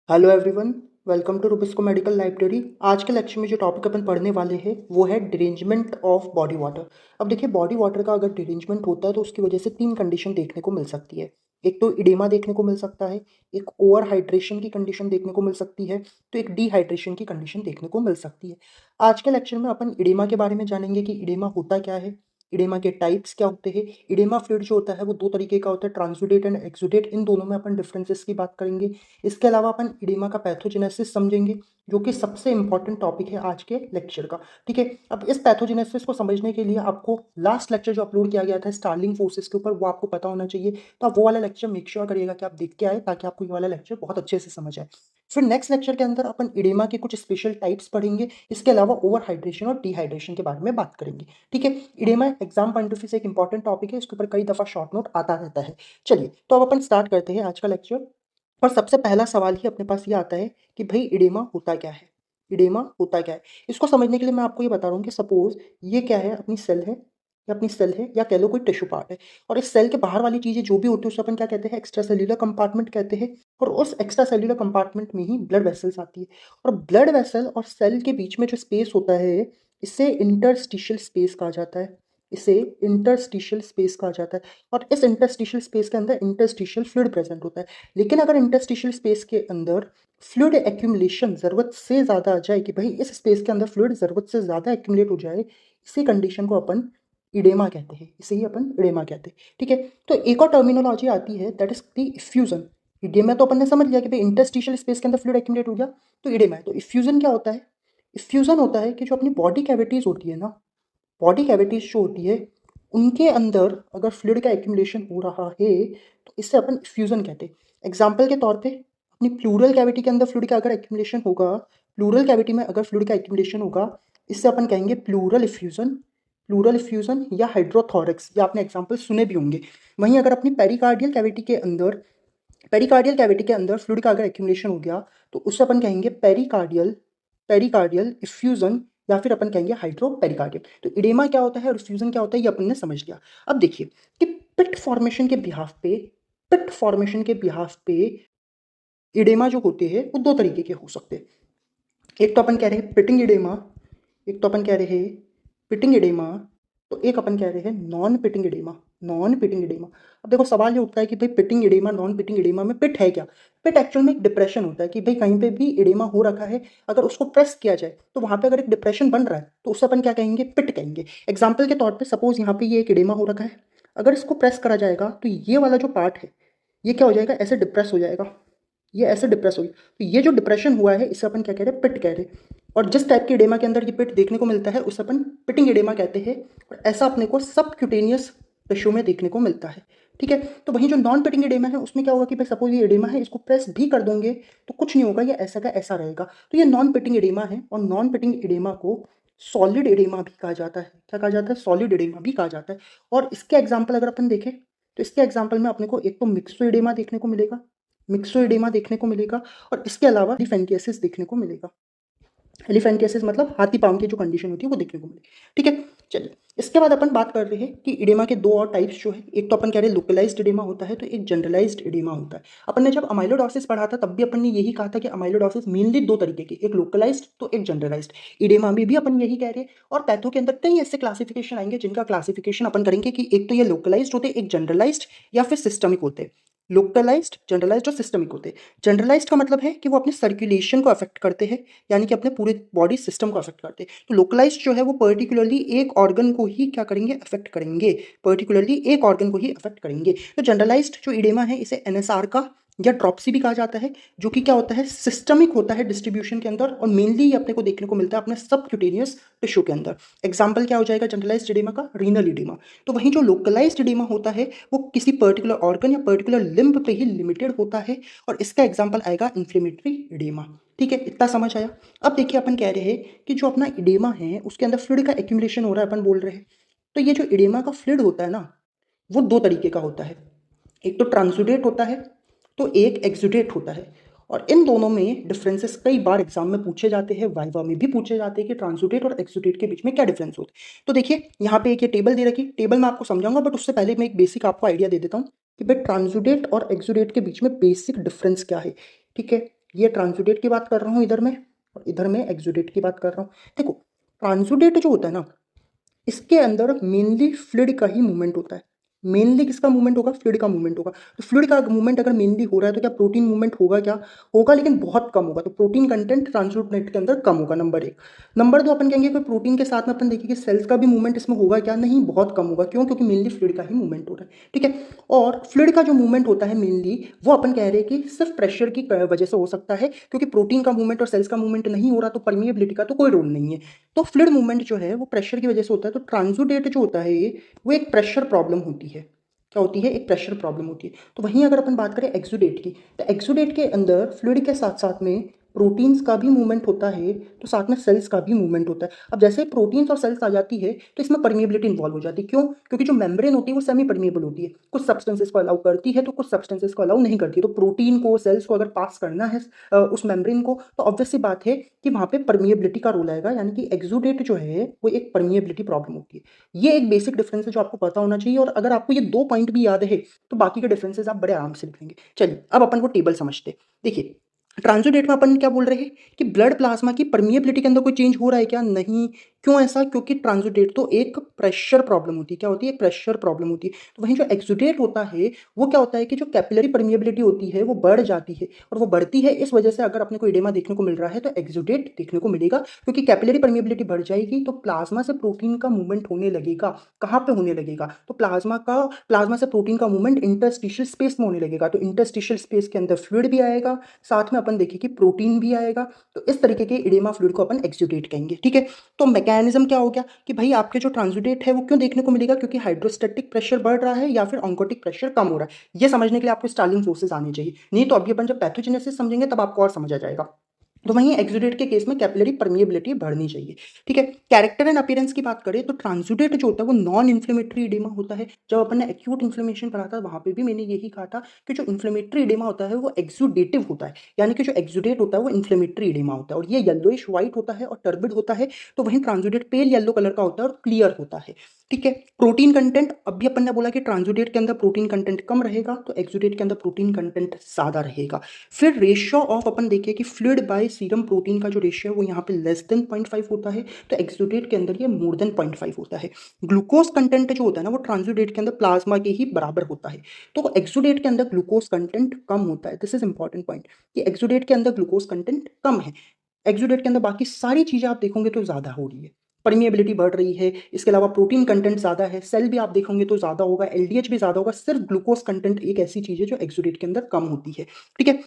Hello everyone. Welcome to Rubisco medical library. आज के lecture में जो टॉपिक अपन पढ़ने वाले हैं वो है डिरेंजमेंट ऑफ बॉडी वाटर। अब देखिए, बॉडी वाटर का अगर डिरेंजमेंट होता है तो उसकी वजह से तीन कंडीशन देखने को मिल सकती है। एक तो इडेमा देखने को मिल सकता है, एक ओवर हाइड्रेशन की कंडीशन देखने को मिल सकती है, तो एक डिहाइड्रेशन की कंडीशन देखने को मिल सकती है। आज के लेक्चर में अपन इडेमा के बारे में जानेंगे कि इडेमा होता क्या है, इडेमा के टाइप्स क्या होते हैं। इडेमा फ्लूइड जो होता है वो दो तरीके का होता है, ट्रांसुडेट एंड एक्सुडेट। इन दोनों में अपन डिफरेंसेस की बात करेंगे। इसके अलावा अपन इडेमा का पैथोजेनेसिस समझेंगे, जो कि सबसे इंपॉर्टेंट टॉपिक है आज के लेक्चर का। ठीक है, अब इस पैथोजेनेसिस को समझने के लिए आपको लास्ट लेक्चर जो अपलोड किया गया था स्टार्लिंग फोर्सेस के ऊपर, वो आपको पता होना चाहिए। तो आप वो वाला लेक्चर मेक श्योर करिएगा कि आप देख के आए, ताकि आपको ये वाला लेक्चर बहुत अच्छे से समझ आए। फिर नेक्स्ट लेक्चर के अंदर अपन इडेमा के कुछ स्पेशल टाइप्स पढ़ेंगे। इसके अलावा ओवर हाइड्रेशन और डिहाइड्रेशन के बारे में बात करेंगे। ठीक है, इडेमा एग्जाम पॉइंट ऑफ व्यू से एक इंपॉर्टेंट टॉपिक है, इसके ऊपर कई दफा शॉर्ट नोट आता रहता है। चलिए, तो अब अपन स्टार्ट करते हैं आज का लेक्चर। और सबसे पहला सवाल ही अपने पास ये आता है कि भाई इडेमा होता क्या है। इडेमा होता क्या है, इसको समझने के लिए मैं आपको ये बता रहा हूँ कि सपोज ये क्या है, अपनी सेल है, या अपनी सेल है, या कह लो कोई टिश्यू पार्ट है। और इस सेल के बाहर वाली चीजें जो भी होती है उसे अपन क्या कहते हैं, एक्स्ट्रा सेल्यूलर कंपार्टमेंट कहते हैं। और उस एक्स्ट्रा सेल्यूलर कंपार्टमेंट में ही ब्लड वेसल्स आती है। और ब्लड वेसल और सेल के बीच में जो स्पेस होता है, इसे इंटरस्टिशियल स्पेस कहा जाता है। इसे इंटरस्टिशियल स्पेस कहा जाता है। और इस इंटरस्टिशियल स्पेस के अंदर इंटरस्टिशियल फ्लूइड प्रेजेंट होता है। लेकिन अगर इंटरस्टिशियल स्पेस के अंदर फ्लूइड एक्यूमुलेशन ज़रूरत से ज़्यादा आ जाए, कि भाई इस स्पेस के अंदर फ्लूइड ज़रूरत से ज़्यादा एक्यूमुलेट हो जाए, इसी कंडीशन को अपन इडेमा कहते हैं। इसे ही अपन इडेमा कहते हैं। ठीक है, तो एक और टर्मिनोलॉजी आती है, दैट इज द इफ्यूजन। इडेमा तो अपन ने समझ लिया कि भाई इंटरस्टिशियल स्पेस के अंदर फ्लूइड एक्यूमुलेट हो गया, तो इडेमा है। तो इफ्यूजन क्या होता है? इफ्यूजन होता है कि जो अपनी बॉडी कैविटीज होती है ना, बॉडी कैविटीज जो होती है, उनके अंदर अगर फ्लूइड का एक्यूमुलेशन हो रहा है, तो इससे अपन इफ्यूजन कहते हैं। एग्जाम्पल के तौर पे, अपनी प्लूरल कैविटी के अंदर फ्लूइड का अगर एक्यूमुलेशन होगा, प्लूरल कैविटी में अगर फ्लूइड का एक्यूमुलेशन होगा, इससे अपन कहेंगे प्लूरल इफ्यूजन। प्लूरल इफ्यूजन या हाइड्रोथोरिक्स, ये आपने एग्जाम्पल सुने भी होंगे। वहीं अगर अपनी पेरिकार्डियल कैविटी के अंदर, पेरिकार्डियल कैविटी के अंदर फ्लूइड का अगर एक्यूमुलेशन हो गया, तो उससे अपन कहेंगे पेरिकार्डियल, पेरिकार्डियल इफ्यूजन, या फिर अपन कहेंगे हाइड्रो पेरिकार्डियल। तो इडेमा क्या होता है और इफ्यूजन क्या होता है, ये अपन ने समझ लिया। अब देखिए कि पिट फॉर्मेशन के बिहाफ पे, पिट फॉर्मेशन के बिहाफ पे इडेमा जो होते हैं वो दो तरीके के हो सकते हैं। एक तो अपन कह रहे हैं पिटिंग इडेमा, एक तो अपन कह रहे हैं पिटिंग इडेमा, तो एक अपन कह रहे हैं non pitting oedema. Non pitting oedema. अब देखो, सवाल ये उठता है कि भाई pitting oedema, non pitting oedema में पिट है क्या? पिट एक्चुअल में एक डिप्रेशन होता है, कि भाई कहीं पे भी इडेमा हो रखा है, अगर उसको प्रेस किया जाए तो वहां पे अगर एक डिप्रेशन बन रहा है, तो उससे अपन क्या कहेंगे, पिट कहेंगे। एग्जाम्पल के तौर पर सपोज यहाँ पे ये एक इडेमा हो रखा है, अगर इसको प्रेस करा जाएगा तो ये वाला जो पार्ट है, ये क्या हो जाएगा, ऐसे डिप्रेस हो जाएगा। ये ऐसे डिप्रेस हो गया, तो ये जो डिप्रेशन हुआ है इसे अपन क्या कह रहे हैं, पिट कह रहे हैं। और जिस टाइप के एडेमा के अंदर ये पिट देखने को मिलता है उसे अपन पिटिंग एडेमा कहते हैं। और ऐसा अपने को सबक्यूटेनियस टिश्यू में देखने को मिलता है। ठीक है, तो वहीं जो नॉन पिटिंग एडेमा है उसमें क्या होगा कि भाई सपोज ये एडेमा है, इसको प्रेस भी कर दोगे तो कुछ नहीं होगा, ये ऐसा का ऐसा रहेगा। तो ये नॉन पिटिंग एडेमा है। और नॉन पिटिंग एडेमा को सॉलिड एडेमा भी कहा जाता है। क्या कहा जाता है? सॉलिड एडेमा भी कहा जाता है। और इसके एग्जाम्पल अगर अपन देखें, तो इसके एग्जाम्पल में अपने को एक तो मिक्सो एडेमा देखने को मिलेगा, मिक्सो एडेमा देखने को मिलेगा। और इसके अलावा एलिफेंटियासिस देखने को मिलेगा। एलिफेंटियासिस मतलब हाथी पाँव की जो कंडीशन होती है वो देखने को मिलेगी। ठीक है, चलिए इसके बाद अपन बात कर रहे हैं कि इडेमा के दो और टाइप्स जो है। एक तो अपन कह रहे हैं लोकलाइज्ड इडेमा होता है, तो एक जनरलाइज्ड इडेमा होता है। अपन ने जब अमाइलोडोसिस पढ़ा था तब भी अपन ने यही कहा था कि अमाइलोडोसिस मेनली दो तरीके की, एक लोकलाइज्ड तो एक जनरलाइज्ड। इडेमा में भी अपन यही कह रहे हैं। और पैथो के अंदर कई ऐसे क्लासिफिकेशन आएंगे जिनका क्लासिफिकेशन अपन करेंगे कि एक तो ये लोकलाइज्ड होते, एक जनरलाइज्ड, या फिर सिस्टमिक होते। लोकलाइज्ड, जनरलाइज्ड और सिस्टमिक होते। जनरलाइज्ड का मतलब है कि वो अपने सर्कुलेशन को अफेक्ट करते हैं, यानी कि अपने पूरे बॉडी सिस्टम को अफेक्ट करते हैं। तो लोकलाइज्ड जो है वो पर्टिकुलरली एक ऑर्गन को ही क्या करेंगे, अफेक्ट करेंगे। पर्टिकुलरली एक ऑर्गन को ही अफेक्ट करेंगे। तो जनरलाइज्ड जो इडेमा है इसे एनएसआर का या ड्रॉपसी भी कहा जाता है, जो कि क्या होता है, सिस्टमिक होता है डिस्ट्रीब्यूशन के अंदर। और मेनली ये अपने को देखने को मिलता है अपने सबक्यूटेनियस टिश्यू के अंदर। एग्जाम्पल क्या हो जाएगा जनरलाइज्ड इडेमा का, रीनल इडेमा। तो वहीं जो लोकलाइज्ड इडेमा होता है वो किसी पर्टिकुलर ऑर्गन या पर्टिकुलर लिम्ब पे ही लिमिटेड होता है। और इसका एग्जाम्पल आएगा इन्फ्लेमेटरी इडेमा। ठीक है, इतना समझ आया। अब देखिए अपन कह रहे हैं कि जो अपना इडेमा है उसके अंदर फ्लूइड का एक्यूमुलेशन हो रहा है, अपन बोल रहे हैं। तो ये जो इडेमा का फ्लूइड होता है ना, वो दो तरीके का होता है। एक तो ट्रांसुडेट होता है, तो एक एक्सुडेट होता है। और इन दोनों में डिफरेंसेस कई बार एग्जाम में पूछे जाते हैं, वाइवा में भी पूछे जाते हैं कि ट्रांसुडेट और एक्सुडेट के बीच में क्या डिफरेंस होता है। तो देखिए यहाँ पे एक ये टेबल दे रखी, टेबल मैं आपको समझाऊंगा, बट उससे पहले मैं एक बेसिक आपको आइडिया दे देता हूँ कि भाई ट्रांसुडेट और एक्सुडेट के बीच में बेसिक डिफरेंस क्या है। ठीक है, ये ट्रांसुडेट की बात कर रहा हूँ इधर में, और इधर में एक्सुडेट की बात कर रहा हूँ। देखो ट्रांसुडेट जो होता है ना, इसके अंदर मेनली फ्लूइड का ही मूवमेंट होता है। मेनली किसका मूवमेंट होगा? फ्लूइड का मूवमेंट होगा। तो फ्लूइड का मूवमेंट अगर मेनली हो रहा है तो क्या प्रोटीन मूवमेंट होगा? क्या होगा, लेकिन बहुत कम होगा। तो प्रोटीन कंटेंट ट्रांसलूट के अंदर कम होगा, नंबर एक। नंबर दो, अपन कहेंगे कि प्रोटीन के साथ में अपन देखेंगे सेल्स का भी मूवमेंट इसमें होगा क्या? नहीं, बहुत कम होगा। क्यों? क्योंकि मेनली फ्लूइड का ही मूवमेंट हो रहा है। ठीक है। और फ्लूइड का जो मूवमेंट होता है मेनली, वो अपन कह रहे हैं कि सिर्फ प्रेशर की वजह से हो सकता है, क्योंकि प्रोटीन का मूवमेंट और सेल्स का मूवमेंट नहीं हो रहा, तो परमिएबिलिटी का तो कोई रोल नहीं है। तो फ्लूइड मूवमेंट जो है वो प्रेशर की वजह से होता है। तो ट्रांसुडेट जो होता है ये, वो एक प्रेशर प्रॉब्लम होती है। क्या होती है? एक प्रेशर प्रॉब्लम होती है। तो वहीं अगर अपन बात करें एक्सुडेट की, तो एक्सुडेट के अंदर फ्लूइड के साथ साथ में प्रोटीन्स का भी मूवमेंट होता है, तो साथ में सेल्स का भी मूवमेंट होता है। अब जैसे प्रोटीन्स और सेल्स आ जाती है तो इसमें परमिएबिलिटी इन्वॉल्व हो जाती है। क्यों? क्योंकि जो मेम्ब्रेन होती है वो सेमी परमिएबल होती है। कुछ सब्सटेंसेस को अलाउ करती है तो कुछ सब्सटेंसेस को अलाउ नहीं करती है। तो प्रोटीन को, सेल्स को अगर पास करना है उस मेम्ब्रेन को, तो ऑब्वियस सी बात है कि वहाँ पे परमिएबिलिटी का रोल आएगा, यानी कि एक्सुडेट जो है वो एक परमिएबिलिटी प्रॉब्लम होती है। ये एक बेसिक डिफरेंस है जो आपको पता होना चाहिए, और अगर आपको ये 2 पॉइंट भी याद है तो बाकी के डिफरेंसेस आप बड़े आराम से लिख लेंगे। चलिए अब अपन को टेबल समझते हैं। देखिए ट्रांसुडेट में अपन क्या बोल रहे हैं कि ब्लड प्लाज्मा की परमिएबिलिटी के अंदर कोई चेंज हो रहा है क्या? नहीं। क्यों ऐसा? क्योंकि ट्रांसुडेट तो एक प्रेशर प्रॉब्लम होती है। क्या होती है? प्रेशर प्रॉब्लम होती है। तो वहीं जो एक्सुडेट होता है वो क्या होता है कि जो कैपिलरी परमिएबिलिटी होती है वो बढ़ जाती है, और वो बढ़ती है इस वजह से अगर अपने को एडेमा देखने को मिल रहा है तो एक्सुडेट देखने को मिलेगा, क्योंकि कैपिलरी परमिएबिलिटी बढ़ जाएगी तो प्लाज्मा से प्रोटीन का मूवमेंट होने लगेगा। कहाँ पे होने लगेगा? तो प्लाज्मा से प्रोटीन का मूवमेंट इंटरस्टिशियल स्पेस में होने लगेगा। तो इंटरस्टिशियल स्पेस के अंदर फ्लूइड भी आएगा, साथ में अपन देखें कि प्रोटीन भी आएगा। तो इस तरीके के इडेमा फ्लूइड को अपन एक्सुडेट कहेंगे। ठीक है। तो मैकेनिज्म क्या हो गया कि भाई आपके जो ट्रांसुडेट है वो क्यों देखने को मिलेगा? क्योंकि हाइड्रोस्टैटिक प्रेशर बढ़ रहा है या फिर ऑन्कोटिक प्रेशर कम हो रहा है। ये समझने के लिए आपको स्टार्लिंग फोर्सेस आने चाहिए, नहीं तो अभी अपन जब पैथोजेनेसिस समझेंगे तब आपको और समझ आ जाएगा। तो वहीं एक्सुडेट के केस में कैपिलरी परमिएबिलिटी बढ़नी चाहिए। ठीक है। कैरेक्टर एंड अपीयरेंस की बात करें तो ट्रांसुडेट जो होता है वो नॉन इन्फ्लेमेटरी इडेमा होता है। जब अपन ने एक्यूट इन्फ्लेमेशन पढ़ा था वहां पे भी मैंने यही कहा था कि जो इन्फ्लेमेटरी इडेमा होता है वो एक्सुडेटिव होता है, यानी कि जो एक्सुडेट होता है वो इन्फ्लेमेटरी इडेमा होता है, और ये येलोइश व्हाइट होता है और टर्बिड होता है। तो वहीं ट्रांसुडेट पेल येलो कलर का होता है और क्लियर होता है। ठीक है। प्रोटीन कंटेंट, अभी अपन ने बोला कि ट्रांसुडेट के अंदर प्रोटीन कंटेंट कम रहेगा, तो एक्सुडेट के अंदर प्रोटीन कंटेंट ज्यादा रहेगा। फिर रेशियो ऑफ अपन देखिए कि फ्लूइड बाय सीरम प्रोटीन का जो रेशियो है वो यहाँ पे लेस देन 0.5 होता है, तो एक्सुडेट के अंदर ये मोर देन 0.5 होता है। ग्लूकोज कंटेंट जो होता है ना वो ट्रांसुडेट के अंदर प्लाज्मा के ही बराबर होता है, तो एक्सुडेट के अंदर ग्लूकोज कंटेंट कम होता है। दिस इज इंपॉर्टेंट पॉइंट कि एक्सुडेट के अंदर ग्लूकोज कंटेंट कम है। एक्सुडेट के अंदर बाकी सारी चीजें आप देखोगे तो ज्यादा हो रही है, परमिएबिलिटी बढ़ रही है, इसके अलावा प्रोटीन कंटेंट ज़्यादा है, सेल भी आप देखोगे तो ज़्यादा होगा, एलडीएच भी ज़्यादा होगा। सिर्फ ग्लूकोज कंटेंट एक ऐसी चीज़ है जो एक्सुडेट के अंदर कम होती है। ठीक है।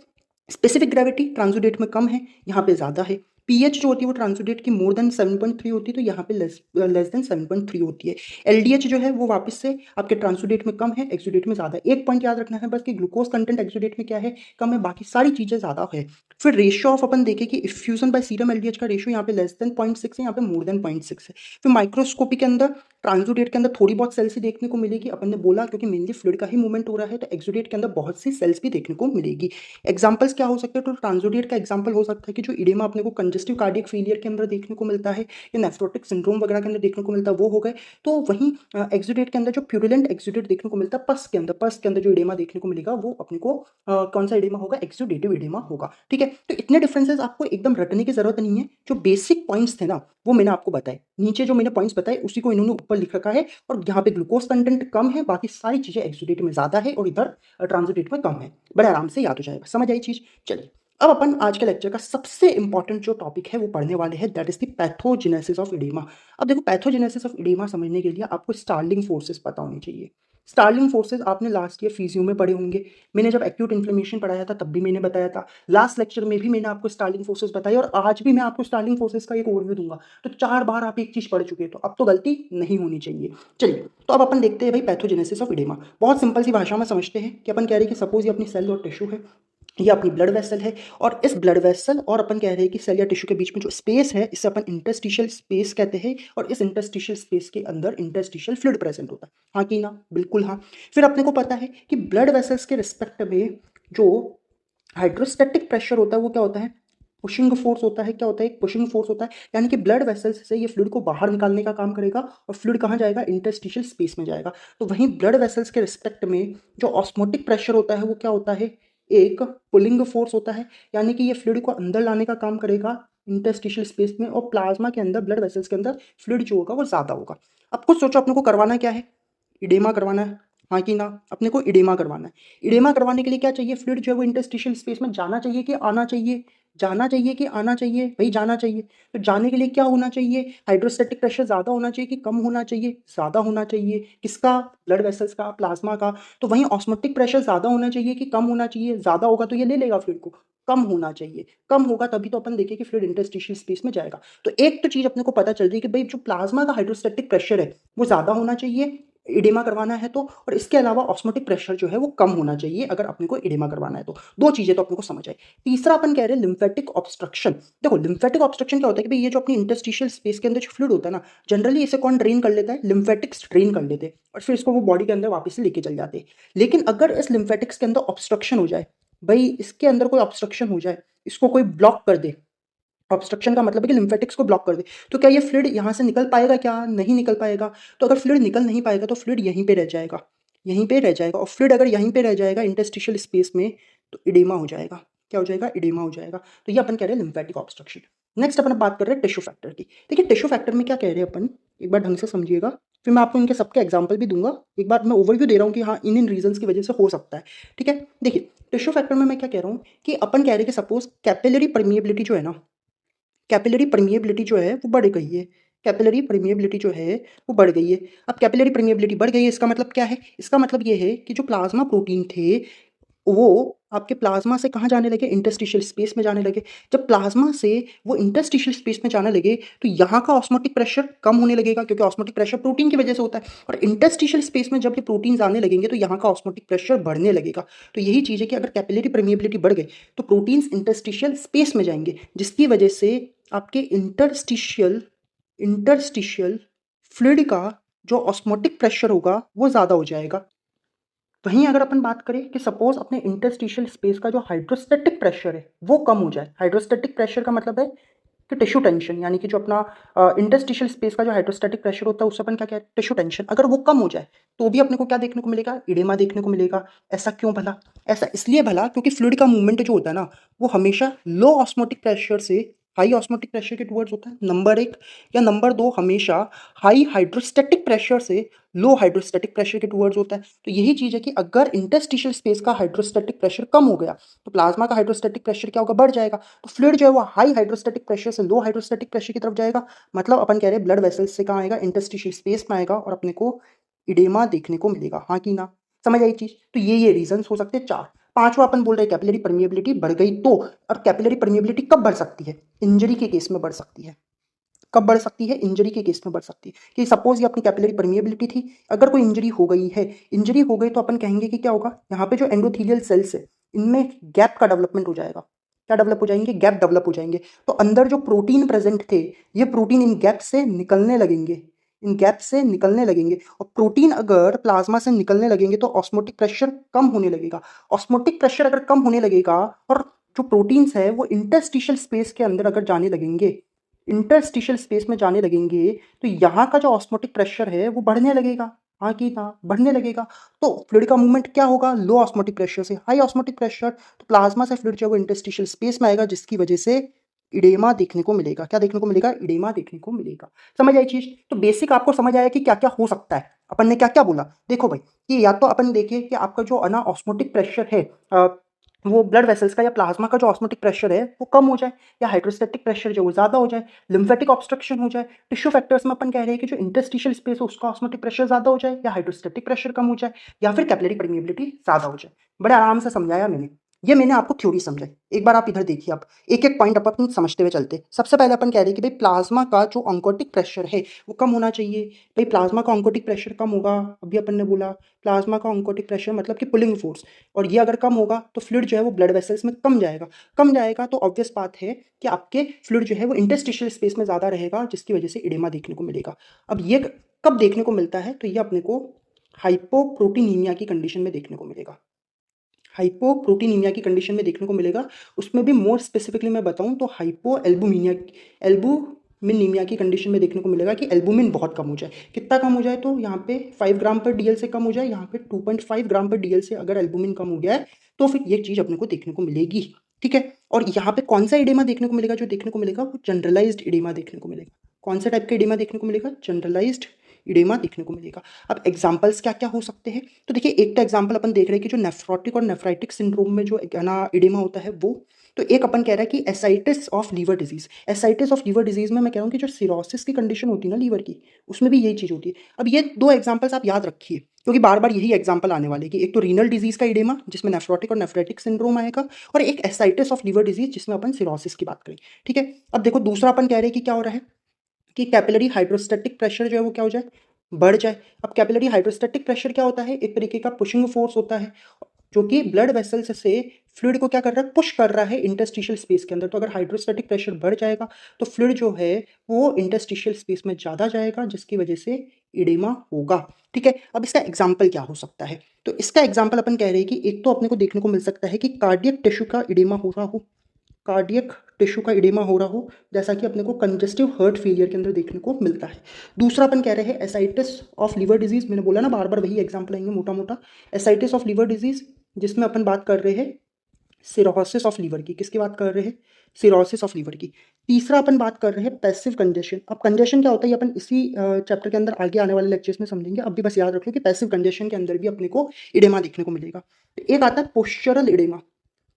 स्पेसिफिक ग्रेविटी ट्रांसुडेट में कम है, यहाँ पे ज़्यादा है। पीएच जो होती है वो ट्रांसुडेट की मोर देन 7.3 होती है, तो यहाँ पे लेस देन 7.3 होती है। एलडीएच जो है वो वापस से आपके ट्रांसुडेट में कम है, एक्सुडेट में ज़्यादा है। एक पॉइंट याद रखना है बस कि ग्लूकोज कंटेंट एक्सुडेट में क्या है? कम है, बाकी सारी चीज़ें ज़्यादा है। फिर रेशियो ऑफ अपन देखें कि इफ्यूजन बाय सीरम एलडीएच का रेशियो यहाँ पे लेस देन 0.6 है, यहाँ पे मोर देन 0.6 है। फिर माइक्रोस्कोपी के अंदर ट्रांसुडेट के अंदर थोड़ी बहुत सेल्स ही देखने को मिलेगी, अपन ने बोला क्योंकि मेनली फ्लूइड का ही मूवमेंट हो रहा है, तो एक्सुडेट के अंदर बहुत सी सेल्स भी देखने को मिलेगी। एग्जाम्पल्स क्या हो सकते हैं? तो ट्रांसुडेट का एग्जाम्पल हो सकता है कि जो इडेमा अपने को कंजेस्टिव कार्डियक फेलियर के अंदर देखने को मिलता है या नेफ्रोटिक सिंड्रोम वगैरह के अंदर देखने को मिलता है, वो हो गए। तो वहीं एक्सुडेट के अंदर जो प्यूरुलेंट एक्सुडेट देखने को मिलता है पस के अंदर जो इडेमा देखने को मिलेगा वो अपने को कौन सा इडेमा होगा? एक्सुडेटिव इडेमा होगा। ठीक है। तो इतने डिफरेंसेस आपको एकदम रटने की जरूरत नहीं है, जो बेसिक पॉइंट्स थे ना वो मैंने आपको बताए, नीचे जो मैंने पॉइंट्स बताए उसी को इन्होंने ऊपर लिख रखा है, और यहाँ पे ग्लूकोज कंटेंट कम है, बाकी सारी चीजें एक्सुडेट में ज्यादा है और इधर ट्रांसुडेट में कम है। बड़े आराम से याद हो जाएगा, समझ आई चीज? चलिए अब अपन आज के लेक्चर का सबसे इंपॉर्टेंट जो टॉपिक है वो पढ़ने वाले हैं, that is the pathogenesis of oedema. अब देखो पैथोजेनेसिस ऑफ इडेमा समझने के लिए आपको स्टार्लिंग फोर्सेस पता होनी चाहिए। स्टार्लिंग फोर्सेस आपने लास्ट ईयर फिजियो में पढ़े होंगे, मैंने जब एक्यूट इन्फ्लेमेशन पढ़ाया था तब भी मैंने बताया था, लास्ट लेक्चर में भी मैंने आपको स्टार्लिंग फोर्सेस बताई, और आज भी मैं आपको स्टार्लिंग फोर्सेस का एक ओवरव्यू दूंगा। तो 4 बार आप एक चीज पढ़ चुके हैं, तो अब तो गलती नहीं होनी चाहिए। चलिए तो अब अपन देखते हैं भाई पैथोजेनेसिस ऑफ इडेमा। बहुत सिंपल सी भाषा में समझते हैं कि अपन कह रहे हैं कि सपोज ये अपनी सेल और टिश्यू है, ये अपनी ब्लड वेसल है, और इस ब्लड वेसल और अपन कह रहे हैं कि सेल या टिश्यू के बीच में जो स्पेस है इसे अपन इंटरस्टिशियल स्पेस कहते हैं, और इस इंटरस्टिशियल स्पेस के अंदर इंटरस्टिशियल फ्लूइड प्रेजेंट होता है। हाँ कि ना? बिल्कुल हाँ। फिर अपने को पता है कि ब्लड वेसल्स के रिस्पेक्ट में जो हाइड्रोस्टैटिक प्रेशर होता है वो क्या होता है? पुशिंग फोर्स होता है। क्या होता है? एक पुशिंग फोर्स होता है, यानी कि ब्लड वेसल्स से ये फ्लूइड को बाहर निकालने का काम करेगा, और फ्लूइड कहाँ जाएगा? इंटरस्टिशियल स्पेस में जाएगा। तो वहीं ब्लड वेसल्स के रिस्पेक्ट में जो ऑस्मोटिक प्रेशर होता है वो क्या होता है? एक पुलिंग फोर्स होता है, यानी कि ये फ्लूइड को अंदर लाने का काम करेगा इंटरस्टिशियल स्पेस में, और प्लाज्मा के अंदर, ब्लड वेसल्स के अंदर फ्लूइड जो होगा वो ज़्यादा होगा। अब कुछ सोचो अपने को करवाना क्या है, इडेमा करवाना है, हाँ कि ना? अपने को इडेमा करवाना है। इडेमा करवाने के लिए क्या चाहिए, फ्लूइड जो है वो इंटरस्टिशियल स्पेस में जाना चाहिए कि आना चाहिए? जाना चाहिए कि आना चाहिए? भाई जाना चाहिए। तो जाने के लिए क्या होना चाहिए, हाइड्रोस्टैटिक प्रेशर ज़्यादा होना चाहिए कि कम होना चाहिए? ज़्यादा होना चाहिए। किसका? ब्लड वेसल्स का, प्लाज्मा का। तो वहीं ऑस्मोटिक प्रेशर ज़्यादा होना चाहिए कि कम होना चाहिए? ज़्यादा होगा तो ये ले लेगा फ्लूइड को, कम होना चाहिए। कम होगा तभी तो अपन देखें कि फ्लूइड इंटरस्टिशियल स्पेस में जाएगा। तो एक तो चीज़ अपने को पता चल रही है कि भाई जो प्लाज्मा का हाइड्रोस्टैटिक प्रेशर है वो ज़्यादा होना चाहिए इडेमा करवाना है तो, और इसके अलावा ऑस्मोटिक प्रेशर जो है वो कम होना चाहिए अगर अपने को इडेमा करवाना है तो। दो चीज़ें तो अपने को समझ आई। तीसरा अपन कह रहे हैं लिम्फेटिक ऑब्स्ट्रक्शन। देखो लिम्फेटिक ऑब्स्ट्रक्शन क्या होता है कि भाई ये जो अपनी इंटरस्टिशियल स्पेस के अंदर जो फ्लूइड होता है ना, जनरली इसे कौन ड्रेन कर लेता है, लिम्फेटिक्स ड्रेन कर लेते हैं और फिर इसको वो बॉडी के अंदर वापस से लेके चल जाते हैं। लेकिन अगर इस लिम्फेटिक्स के अंदर ऑब्स्ट्रक्शन हो जाए, भाई इसके अंदर कोई ऑब्स्ट्रक्शन हो जाए, इसको कोई ब्लॉक कर दे, ऑब्स्ट्रक्शन का मतलब है कि लिम्फेटिक्स को ब्लॉक कर दे, तो क्या ये फ्लूइड यहाँ से निकल पाएगा? क्या नहीं निकल पाएगा? तो अगर फ्लूइड निकल नहीं पाएगा तो फ्लूइड यहीं पे रह जाएगा, यहीं पे रह जाएगा, और फ्लूइड अगर यहीं पे रह जाएगा इंटरस्टिशियल स्पेस में तो इडेमा हो जाएगा। क्या हो जाएगा? इडेमा हो जाएगा। तो ये अपन कह रहे हैं लिम्फेटिक ऑब्स्ट्रक्शन। नेक्स्ट अपन बात कर रहे हैं टिश्यू फैक्टर की। देखिए टिश्यू फैक्टर में क्या कह रहे हैं अपन, एक बार ढंग से समझिएगा, फिर मैं आपको इनके सबके एग्जाम्पल भी दूंगा। एक बार मैं ओवरव्यू दे रहा हूँ कि हाँ इन रीजंस की वजह से हो सकता है। ठीक है, देखिए टिश्यू फैक्टर में मैं क्या कह रहा हूँ कि अपन कह रहे हैं कि सपोज कैपिलरी परमिएबिलिटी जो है ना, कैपिलरी परमिएबिलिटी जो है वो बढ़ गई है। कैपिलरी परमिएबिलिटी जो है वो बढ़ गई है। अब कैपिलरी परमिएबिलिटी बढ़ गई है, इसका मतलब क्या है? इसका मतलब ये है कि जो प्लाज्मा प्रोटीन थे वो आपके प्लाज्मा से कहाँ जाने लगे, इंटरस्टिशियल स्पेस में जाने लगे। जब प्लाज्मा से वो इंटरस्टिशियल स्पेस में जाने लगे तो यहाँ का ऑस्मोटिक प्रेशर कम होने लगेगा, क्योंकि ऑस्मोटिक प्रेशर प्रोटीन की वजह से होता है, और इंटरस्टिशियल स्पेस में जब ये प्रोटीन आने लगेंगे तो यहाँ का ऑस्मोटिक प्रेशर बढ़ने लगेगा। तो यही चीज़ है कि अगर कैपिलरी परमिएबिलिटी बढ़ गई तो प्रोटीन्स इंटरस्टिशियल स्पेस में जाएंगे, जिसकी वजह से आपके इंटरस्टिशियल इंटरस्टिशियल फ्लूइड का जो ऑस्मोटिक प्रेशर होगा वो ज़्यादा हो जाएगा। वहीं अगर अपन बात करें कि सपोज अपने इंटरस्टिशियल स्पेस का जो हाइड्रोस्टैटिक प्रेशर है वो कम हो जाए। हाइड्रोस्टैटिक प्रेशर का मतलब है कि टिश्यू टेंशन, यानी कि जो अपना इंटरस्टिशियल स्पेस का जो हाइड्रोस्टैटिक प्रेशर होता है उससे अपन क्या कहते हैं, टिश्यू टेंशन, अगर वो कम हो जाए तो भी अपने को क्या देखने को मिलेगा, इडेमा देखने को मिलेगा। ऐसा क्यों भला? ऐसा इसलिए भला क्योंकि फ्लूइड का मूवमेंट जो होता है ना वो हमेशा लो ऑस्मोटिक प्रेशर से हाई ऑस्मोटिक प्रेशर के टुवर्ड्स होता है, नंबर एक। या नंबर दो, हमेशा हाई हाइड्रोस्टैटिक प्रेशर से लो हाइड्रोस्टैटिक प्रेशर के टुवर्ड्स होता है। तो यही चीज़ है कि अगर इंटरस्टिशियल स्पेस का हाइड्रोस्टैटिक प्रेशर कम हो गया तो प्लाज्मा का हाइड्रोस्टैटिक प्रेशर क्या होगा, बढ़ जाएगा। तो फ्लूइड जो है वो हाई हाइड्रोस्टैटिक प्रेशर से लो हाइड्रोस्टैटिक प्रेशर की तरफ जाएगा। मतलब अपन कह रहे हैं ब्लड वेसल्स से कहाँ आएगा, इंटरस्टिशियल स्पेस में आएगा, और अपने को इडेमा देखने को मिलेगा। हाँ कि ना? समझ आई चीज़? तो ये रीजंस हो सकते हैं चार। पांचवा अपन बोल रहे हैं कैपिलरी परमिएबिलिटी बढ़ गई तो, और कैपिलरी परमिएबिलिटी कब बढ़ सकती है, इंजरी के केस में बढ़ सकती है। कब बढ़ सकती है? इंजरी के केस में बढ़ सकती है। कि सपोज ये अपनी कैपिलरी परमिएबिलिटी थी, अगर कोई इंजरी हो गई है, इंजरी हो गई तो अपन कहेंगे कि क्या होगा, यहाँ पे जो एंडोथेलियल सेल्स है इनमें गैप का डेवलपमेंट हो जाएगा। क्या डेवलप हो जाएंगे? गैप डेवलप हो जाएंगे। तो अंदर जो प्रोटीन प्रेजेंट थे ये प्रोटीन इन गैप से निकलने लगेंगे, इन गैप से निकलने लगेंगे, और प्रोटीन अगर प्लाज्मा से निकलने लगेंगे तो ऑस्मोटिक प्रेशर कम होने लगेगा। ऑस्मोटिक प्रेशर अगर कम होने लगेगा और जो प्रोटीन्स है वो इंटरस्टिशियल स्पेस के अंदर अगर जाने लगेंगे, इंटरस्टिशियल स्पेस में जाने लगेंगे तो यहाँ का जो ऑस्मोटिक प्रेशर है वो बढ़ने लगेगा। हाँ कि ना? बढ़ने लगेगा। तो फ्लूइड का मूवमेंट क्या होगा, लो ऑस्मोटिक प्रेशर से हाई ऑस्मोटिक प्रेशर, तो प्लाज्मा से फ्लूइड जो है वो इंटरस्टिशियल स्पेस में आएगा, जिसकी वजह से इडेमा देखने को मिलेगा। क्या देखने को मिलेगा? इडेमा देखने को मिलेगा। समझ आई चीज? तो बेसिक आपको समझ आया कि क्या क्या हो सकता है। अपन ने क्या क्या बोला, देखो भाई, कि या तो अपन देखिए कि आपका जो अना ऑस्मोटिक प्रेशर है वो ब्लड वेसल्स का या प्लाज्मा का जो ऑस्मोटिक प्रेशर है वो कम हो जाए, या हाइड्रोस्टैटिक प्रेशर जो वो ज़्यादा हो जाए, लिम्फेटिक ऑब्स्ट्रक्शन हो जाए। टिश्यू फैक्टर्स में अपन कह रहे हैं कि जो इंटरस्टिशियल स्पेस है उसका ऑस्मोटिक प्रेशर ज़्यादा हो जाए, या हाइड्रोस्टैटिक प्रेशर कम हो जाए, या फिर कैपिलरी परमिएबिलिटी ज़्यादा हो जाए। बड़े आराम से समझाया मैंने, ये मैंने आपको थ्योरी समझाई। एक बार आप इधर देखिए, आप एक एक पॉइंट अपन समझते हुए चलते। सबसे पहले अपन कह रहे हैं कि भाई प्लाज्मा का जो ऑन्कोटिक प्रेशर है वो कम होना चाहिए। भाई प्लाज्मा का ऑन्कोटिक प्रेशर कम होगा, अभी अपन ने बोला प्लाज्मा का ऑन्कोटिक प्रेशर मतलब कि पुलिंग फोर्स, और ये अगर कम होगा तो फ्लूइड जो है वो ब्लड वेसल्स में कम जाएगा। कम जाएगा तो ऑब्वियस बात है कि आपके फ्लूइड जो है वो इंटरस्टिशियल स्पेस में ज़्यादा रहेगा, जिसकी वजह से इडेमा देखने को मिलेगा। अब ये कब देखने को मिलता है, तो ये अपने को हाइपोप्रोटीनीमिया की कंडीशन में देखने को मिलेगा। हाइपोप्रोटीनीमिया की कंडीशन में देखने को मिलेगा। उसमें भी मोर स्पेसिफिकली मैं बताऊं तो हाइपो एल्बुमिनिया, एल्बू नीमिया की कंडीशन में देखने को मिलेगा कि एल्बुमिन बहुत कम हो जाए। कितना कम हो जाए? तो यहाँ पे 5 ग्राम पर डीएल से कम हो जाए, यहाँ पे 2.5 ग्राम पर डीएल से अगर एल्बुमिन कम हो गया है तो फिर ये चीज़ अपने को देखने को मिलेगी। ठीक है, और यहाँ पे कौन सा एडेमा देखने को मिलेगा? जो देखने को मिलेगा वो जनरलाइज्ड एडेमा देखने को मिलेगा। कौन सा टाइप का एडेमा देखने को मिलेगा? जनरलाइज्ड एडेमा देखने को मिलेगा। अब एग्जाम्पल्स क्या क्या हो सकते हैं? तो देखिए, एक तो एग्जाम्पल अपन देख रहे हैं कि जो नेफ्रोटिक और नेफ्राइटिक सिंड्रोम में जो ना एडेमा होता है वो, तो एक अपन कह रहा है कि ascites of liver disease. Ascites of liver disease में मैं कह रहा हूँ कि जो सिरोसिस की कंडीशन होती है ना लीवर की, उसमें भी यही चीज़ होती है। अब ये दो एग्जांपल्स आप याद रखिए, क्योंकि बार बार यही एग्जांपल आने वाले कि एक तो रीनल डिजीज का इडेमा जिसमें नेफ्रोटिक और नेफ्रेटिक सिंड्रोम आएगा, और एक एसाइटिस ऑफ लीवर डिजीज जिसमें अपन सिरोसिस की बात करें। ठीक है, अब देखो दूसरा अपन कह रहे हैं कि क्या हो रहा है कि कैपिलरी हाइड्रोस्टैटिक प्रेशर जो है वो क्या हो जाए? बढ़ जाए। अब कैपिलरी हाइड्रोस्टैटिक प्रेशर क्या होता है? एक तरीके का पुशिंग फोर्स होता है जो कि ब्लड वेसल्स से फ्लूइड को क्या कर रहा है? पुश कर रहा है इंटरस्टिशियल स्पेस के अंदर। तो अगर हाइड्रोस्टैटिक प्रेशर बढ़ जाएगा तो फ्लूइड जो है वो इंटरस्टिशियल स्पेस में ज़्यादा जाएगा, जिसकी वजह से इडेमा होगा। ठीक है, अब इसका एग्जाम्पल क्या हो सकता है? तो इसका एग्जाम्पल अपन कह रहे हैं कि एक तो अपने को देखने को मिल सकता है कि कार्डियक टिश्यू का इडेमा हो रहा हो, कार्डियक टिश्यू का इडेमा हो रहा हो, जैसा कि अपने को कंजेस्टिव हार्ट फेलियर के अंदर देखने को मिलता है। दूसरा अपन कह रहे हैं एसाइटिस ऑफ लीवर डिजीज। मैंने बोला ना बार बार वही एग्जाम्पल आएंगे मोटा मोटा। एसाइटिस ऑफ लीवर डिजीज जिसमें अपन बात कर रहे हैं सिरोसिस ऑफ लीवर की। किसकी बात कर रहे हैं? सिरोसिस ऑफ लीवर की। तीसरा अपन बात कर रहे हैं पैसिव कंजेशन। अब कंजेशन क्या होता है ये अपन इसी चैप्टर के अंदर आगे आने वाले लेक्चर्स में समझेंगे। अब भी बस याद रख लो कि पैसिव कंजेशन के अंदर भी अपने को इडेमा देखने को मिलेगा। एक आता है पोस्चरल इडेमा।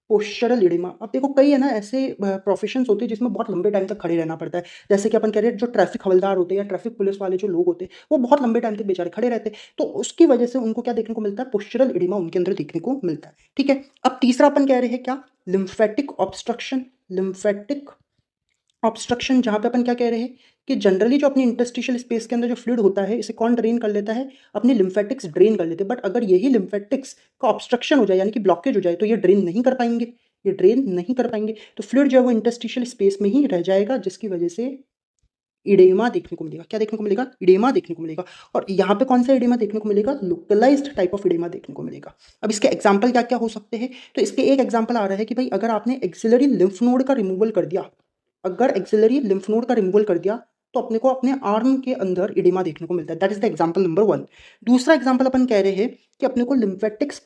पोस्चरल इडेमा, अब देखो कई है ना ऐसे प्रोफेशंस होते हैं जिसमें बहुत लंबे टाइम तक खड़े रहना पड़ता है। जैसे कि अपन कह रहे हैं जो ट्रैफिक हवलदार होते हैं या ट्रैफिक पुलिस वाले जो लोग होते हैं वो बहुत लंबे टाइम तक बेचारे खड़े रहते हैं, तो उसकी वजह से उनको क्या देखने को मिलता है? पोस्चरल इडेमा उनके अंदर देखने को मिलता है। ठीक है, अब तीसरा अपन कह रहे हैं क्या? Lymphatic obstruction. लिम्फेटिक ऑब्स्ट्रक्शन जहाँ पे अपन क्या कह रहे हैं कि जनरली जो अपनी इंटरस्टिशियल स्पेस के अंदर जो फ्लूइड होता है इसे कौन ड्रेन कर लेता है? अपने लिम्फेटिक्स ड्रेन कर लेते हैं। बट अगर यही लिम्फेटिक्स का ऑब्स्ट्रक्शन हो जाए यानी कि ब्लॉकेज हो जाए तो ये ड्रेन नहीं कर पाएंगे, ये ड्रेन नहीं कर पाएंगे, तो फ्लूइड जो है वो इंटरस्टिशियल स्पेस में ही रह जाएगा, जिसकी वजह से इडेमा देखने को मिलेगा। क्या देखने को मिलेगा? इडेमा देखने को मिलेगा। और यहाँ पे कौन सा इडेमा देखने को मिलेगा? लोकलाइज्ड टाइप ऑफ इडेमा देखने को मिलेगा। अब इसके एग्जाम्पल क्या क्या हो सकते हैं? तो इसके एक एग्जाम्पल आ रहा है कि भाई अगर आपने एक्सिलरी लिम्फ नोड का रिमूवल कर दिया, अगर एक्सिलरी लिम्फ नोड का रिमूवल कर दिया तो अपने को अपने आर्म के अंदर इडेमा देखने को मिलता है। That is the example number 1। दूसरा एग्जाम्पल अपन कह रहे हैं कि अपने को लिम्फेटिक्स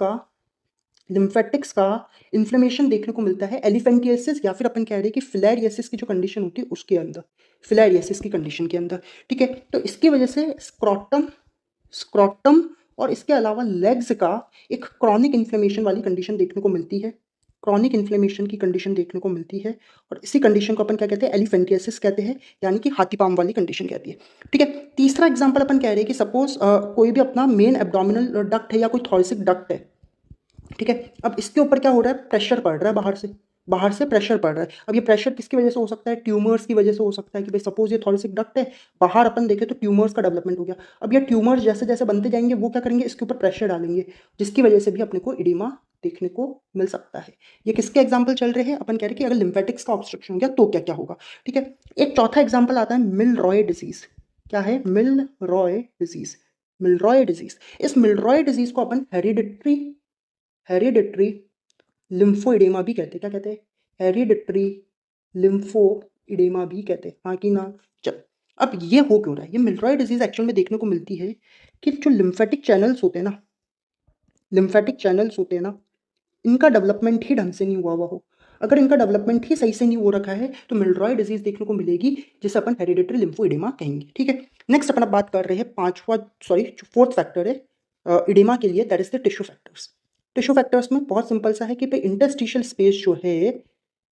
का इन्फ्लेमेशन देखने को मिलता है एलिफेंटियसिस, या फिर अपन कह रहे हैं कि फिलेरियसिस की जो कंडीशन होती है उसके अंदर, फिलेरियसिस की कंडीशन के अंदर। ठीक है, तो इसकी वजह से स्क्रॉटम स्क्रॉटम और इसके अलावा लेग्स का एक क्रॉनिक इन्फ्लेमेशन वाली कंडीशन देखने को मिलती है। क्रॉनिक इन्फ्लेमेशन की कंडीशन देखने को मिलती है, और इसी कंडीशन को अपन क्या कहते हैं? एलिफेंटियसिस कहते हैं, यानी कि हाथी पाम वाली कंडीशन कहती है। ठीक है, तीसरा एग्जांपल अपन कह रहे हैं कि सपोज कोई भी अपना मेन एब्डोमिनल डक्ट है या कोई थोरेसिक डक्ट है। ठीक है, अब इसके ऊपर क्या हो रहा है? प्रेशर पड़ रहा है बाहर से प्रेशर पड़ रहा है। अब ये प्रेशर किसकी वजह से हो सकता है? ट्यूमर्स की वजह से हो सकता है कि भाई सपोज ये थोरेसिक डक्ट है, बाहर अपन देखें तो ट्यूमर्स का डेवलपमेंट हो गया। अब ये ट्यूमर्स जैसे जैसे बनते जाएंगे वो क्या करेंगे? इसके ऊपर प्रेशर डालेंगे, जिसकी वजह से भी अपने को इडिमा देखने को मिल सकता है। ये किसके एग्जाम्पल चल रहे हैं? अपन कह रहे हैं कि अगर लिम्फेटिक्स का ऑब्स्ट्रक्शन हो गया तो क्या क्या होगा। ठीक है, एक चौथा एग्जाम्पल आता है मिलरॉय डिजीज। क्या है? Milroy disease. मिलरॉय डिजीज, इस मिलरॉय डिजीज को अपन हेरिडिटरी लिम्फोइडेमा भी कहते हैं। क्या कहते हैं? हेरिडिटरी लिम्फोइडेमा भी कहते हैं, हाँ कि ना? चल, अब ये हो क्यों रहा है? ये मिलरॉय डिजीज एक्चुअल में देखने को मिलती है कि जो लिम्फेटिक चैनल्स होते हैं ना, लिम्फेटिक चैनल्स होते हैं ना, इनका डेवलपमेंट ही ढंग से नहीं हुआ हो। अगर इनका डेवलपमेंट ही सही से नहीं हो रखा है तो मिलरॉय डिजीज देखने को मिलेगी, जिसे अपन हेरिडिटरी लिम्फोइडेमा कहेंगे। ठीक है, नेक्स्ट अपन अब बात कर रहे हैं फोर्थ फैक्टर है इडेमा के लिए, that is the tissue factors. Tissue factors में बहुत सिंपल सा है कि भाई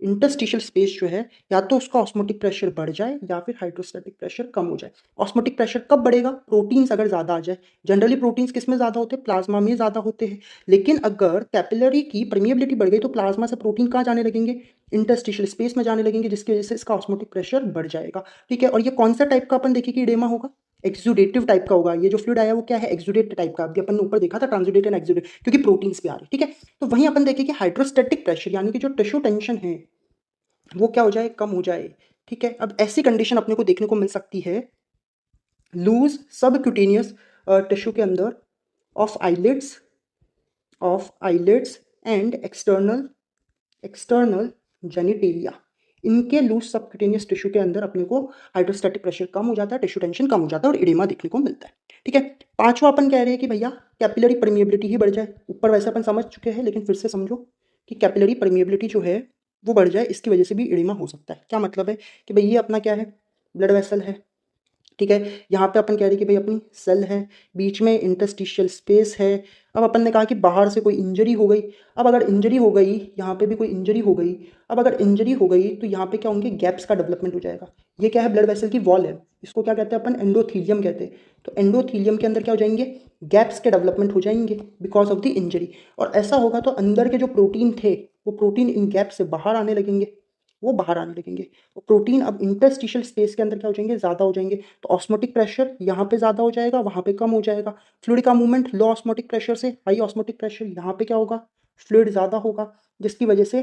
इंटरस्टिशियल स्पेस जो है या तो उसका ऑस्मोटिक प्रेशर बढ़ जाए या फिर हाइड्रोस्टैटिक प्रेशर कम हो जाए। ऑस्मोटिक प्रेशर कब बढ़ेगा? प्रोटीन्स अगर ज़्यादा आ जाए। जनरली प्रोटीन्स किस में ज़्यादा होते हैं? प्लाज्मा में ज़्यादा होते हैं। लेकिन अगर कैपिलरी की परमिएबिलिटी बढ़ गई तो प्लाज्मा से प्रोटीन कहाँ जाने लगेंगे? इंटरस्टिशियल स्पेस में जाने लगेंगे, जिसकी वजह से इसका ऑस्मोटिक प्रेशर बढ़ जाएगा। ठीक है, और ये कौन सा टाइप का अपन देखिए कि इडेमा होगा? एक्सुडेटिव टाइप का होगा। ये जो फ्लूइड आया वो क्या है? एक्सुडेट टाइप का। अभी अपन ने ऊपर देखा था ट्रांसुडेट एंड एक्सुडेट, क्योंकि प्रोटीन्स भी आ रहे हैं। ठीक है, तो वहीं अपन देखें कि हाइड्रोस्टैटिक प्रेशर यानी कि जो टिश्यू टेंशन है वो क्या हो जाए? कम हो जाए। ठीक है, अब ऐसी कंडीशन अपने को देखने को मिल सकती है लूज सबक्यूटेनियस टिश्यू के अंदर of eyelids and external genitalia. इनके लूज सबक्यूटेनियस टिश्यू के अंदर अपने को हाइड्रोस्टैटिक प्रेशर कम हो जाता है, टिश्यू टेंशन कम हो जाता है और इडेमा देखने को मिलता है। ठीक है, पांचवा अपन कह रहे हैं कि भैया कैपिलरी परमिएबिलिटी ही बढ़ जाए। ऊपर वैसे अपन समझ चुके हैं, लेकिन फिर से समझो कि कैपिलरी परमिएबिलिटी जो है वो बढ़ जाए, इसकी वजह से भी इडेमा हो सकता है। क्या मतलब है कि भाई ये अपना क्या है, ब्लड वेसल है। ठीक है, यहाँ पे अपन कह रहे हैं कि भाई अपनी सेल है, बीच में इंटरस्टिशियल स्पेस है। अब अपन ने कहा कि बाहर से कोई इंजरी हो गई। अब अगर इंजरी हो गई, यहाँ पे भी कोई इंजरी हो गई। अब अगर इंजरी हो गई तो यहाँ पे क्या होंगे, गैप्स का डेवलपमेंट हो जाएगा। ये क्या है, ब्लड वेसल की वॉल है, इसको क्या कहते हैं अपन, एंडोथीलियम कहते हैं। तो एंडोथीलियम के अंदर क्या हो जाएंगे, गैप्स के डेवलपमेंट हो जाएंगे बिकॉज ऑफ द इंजरी। और ऐसा होगा तो अंदर के जो प्रोटीन थे वो प्रोटीन इन गैप से बाहर आने लगेंगे, वो बाहर आने लगेंगे। तो प्रोटीन अब इंटरस्टिशियल स्पेस के अंदर क्या हो जाएंगे, ज़्यादा हो जाएंगे। तो ऑस्मोटिक प्रेशर यहाँ पे ज़्यादा हो जाएगा, वहाँ पे कम हो जाएगा। फ्लूइड का मूवमेंट लो ऑस्मोटिक प्रेशर से हाई ऑस्मोटिक प्रेशर, यहाँ पे क्या होगा, फ्लूइड ज़्यादा होगा, जिसकी वजह से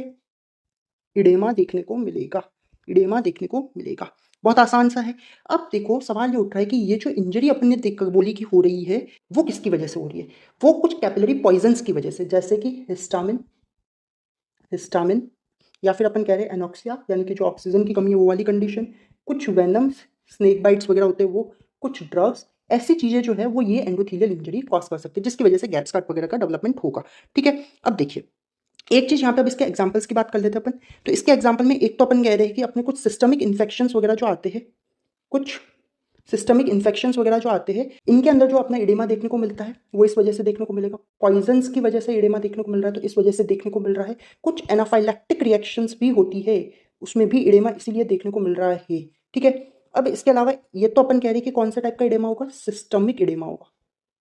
इडेमा देखने को मिलेगा, इडेमा देखने को मिलेगा। बहुत आसान सा है। अब देखो सवाल ये उठ रहा है कि ये जो इंजरी अपने देख बोली की हो रही है वो किसकी वजह से हो रही है। वो कुछ कैपिलरी पॉइजन्स की वजह से, जैसे कि हिस्टामिन, हिस्टामिन या फिर अपन कह रहे हैं एनॉक्सिया, यानी कि जो ऑक्सीजन की कमी है वो वाली कंडीशन, कुछ वेनम्स, स्नेक बाइट्स वगैरह होते हैं वो, कुछ ड्रग्स, ऐसी चीज़ें जो है वो ये एंडोथेलियल इंजरी कॉज कर सकती है, जिसकी वजह से गैप स्कार्ट वगैरह का डेवलपमेंट होगा। ठीक है, अब देखिए एक चीज़ यहाँ पे अब इसके एग्जांपल्स की बात कर लेते हैं अपन। तो इसके एग्जांपल में एक तो अपन कह रहे हैं कि अपने कुछ सिस्टमिक इन्फेक्शंस वगैरह जो आते हैं, कुछ सिस्टमिक इन्फेक्शंस वगैरह जो आते हैं, इनके अंदर जो अपना इडेमा देखने को मिलता है वो इस वजह से देखने को मिलेगा। पॉइजन्स की वजह से इडेमा देखने को मिल रहा है तो इस वजह से देखने को मिल रहा है। कुछ एनाफाइलैक्टिक रिएक्शंस भी होती है, उसमें भी इडेमा इसीलिए देखने को मिल रहा है। ठीक है, अब इसके अलावा ये तो अपन कह रहे हैं कि कौन सा टाइप का इडेमा होगा, सिस्टमिक इडेमा होगा।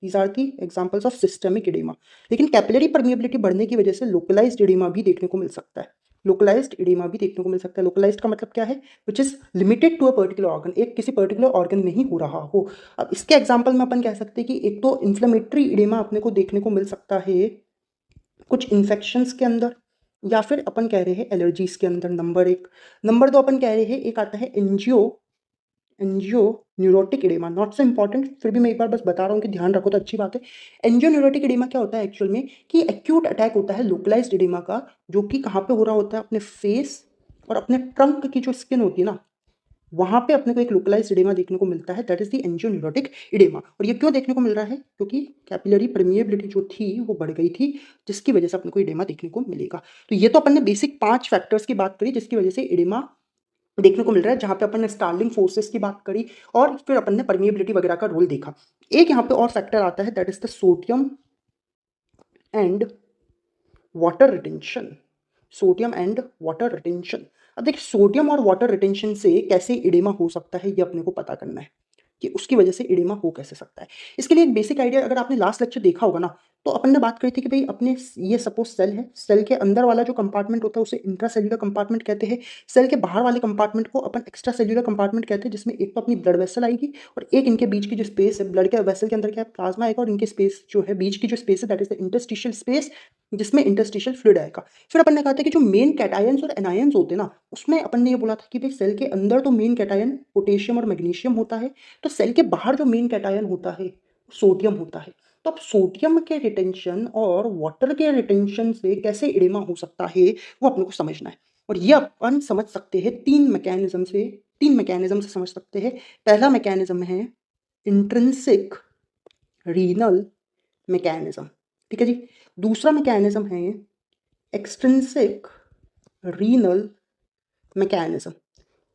These are the examples of systemic oedema. लेकिन कैपिलरी परमिएबिलिटी बढ़ने की वजह से लोकलाइज्ड इडेमा भी देखने को मिल सकता है, लोकलाइज्ड इडेमा भी देखने को मिल सकता है। लोकलाइज्ड का मतलब क्या है, which is limited to a particular organ, एक किसी पर्टिकुलर ऑर्गन में ही हो रहा हो। अब इसके एग्जांपल में अपन कह सकते हैं कि एक तो इन्फ्लेमेटरी इडेमा अपने को देखने को मिल सकता है कुछ इन्फेक्शंस के अंदर, या फिर अपन कह रहे हैं एलर्जीज के अंदर, नंबर एक। नंबर दो अपन कह रहे हैं एक आता है angio, angio neurotic oedema, not so important, फिर भी मैं एक बार बस बता रहा हूँ कि ध्यान रखो तो अच्छी बात है। एंजियो न्यूरोटिक इडेमा क्या होता है एक्चुअल में, कि एक्यूट अटैक होता है लोकलाइज्ड इडेमा का, जो कि कहाँ पे हो रहा होता है, अपने फेस और अपने ट्रंक की जो स्किन होती है ना, वहां पे अपने को एक लोकलाइज्ड इडेमा देखने को मिलता है, that is the angio neurotic oedema. और ये क्यों देखने को मिल रहा है, क्योंकि कैपिलरी परमिएबिलिटी जो थी वो बढ़ गई थी, जिसकी वजह से अपने को इडेमा देखने को मिलेगा। तो ये तो अपन ने बेसिक 5 फैक्टर्स की बात करी जिसकी वजह से इडेमा देखने को मिल रहा है, जहां पे अपन ने स्टार्लिंग फोर्सेस की बात करी और फिर अपन ने परमिएबिलिटी वगैरह का रोल देखा। एक यहाँ पे और फैक्टर आता है, that is the sodium and water retention, sodium and water retention. अब देखिए सोडियम और वाटर रिटेंशन से कैसे इडेमा हो सकता है ये अपने को पता करना है कि उसकी वजह से इडेमा हो कैसे सकता है। इसके लिए एक बेसिक आइडिया, अगर आपने लास्ट लेक्चर देखा होगा ना, तो अपन ने बात करी थी कि भाई अपने ये सपोज सेल है, सेल के अंदर वाला जो कंपार्टमेंट होता है उसे इंट्रा सेल्यूलर कंपार्टमेंट कहते हैं। सेल के बाहर वाले कंपार्टमेंट को अपन एक्स्ट्रा सेल्यूलर कंपार्टमेंट कहते हैं, जिसमें एक तो अपनी ब्लड वेसल आएगी और एक इनके बीच की जो स्पेस है, ब्लड के वेसल के अंदर क्या है, प्लाज्मा आएगा, और इनके स्पेस जो है बीच की जो स्पेस है that is the interstitial space, जिसमें इंटरस्टिशियल फ्लूइड आएगा। फिर अपन ने कहा था कि जो मेन कैटायंस और एनायंस होते हैं ना, उसमें अपन ने ये बोला था कि भाई सेल के अंदर तो मेन कैटायन पोटेशियम और मैग्नीशियम होता है, तो सेल के बाहर जो मेन कैटायन होता है सोडियम होता है। तो अब सोडियम के रिटेंशन और वाटर के रिटेंशन से कैसे इडेमा हो सकता है वो अपने को समझना है। और ये अपन समझ सकते हैं तीन मैकेनिज्म से, तीन मैकेनिज्म से समझ सकते हैं। पहला मैकेनिज्म है इंट्रिंसिक रीनल मैकेनिज्म, ठीक है जी। दूसरा मैकेनिज्म है एक्सट्रिंसिक रीनल मैकेनिज्म,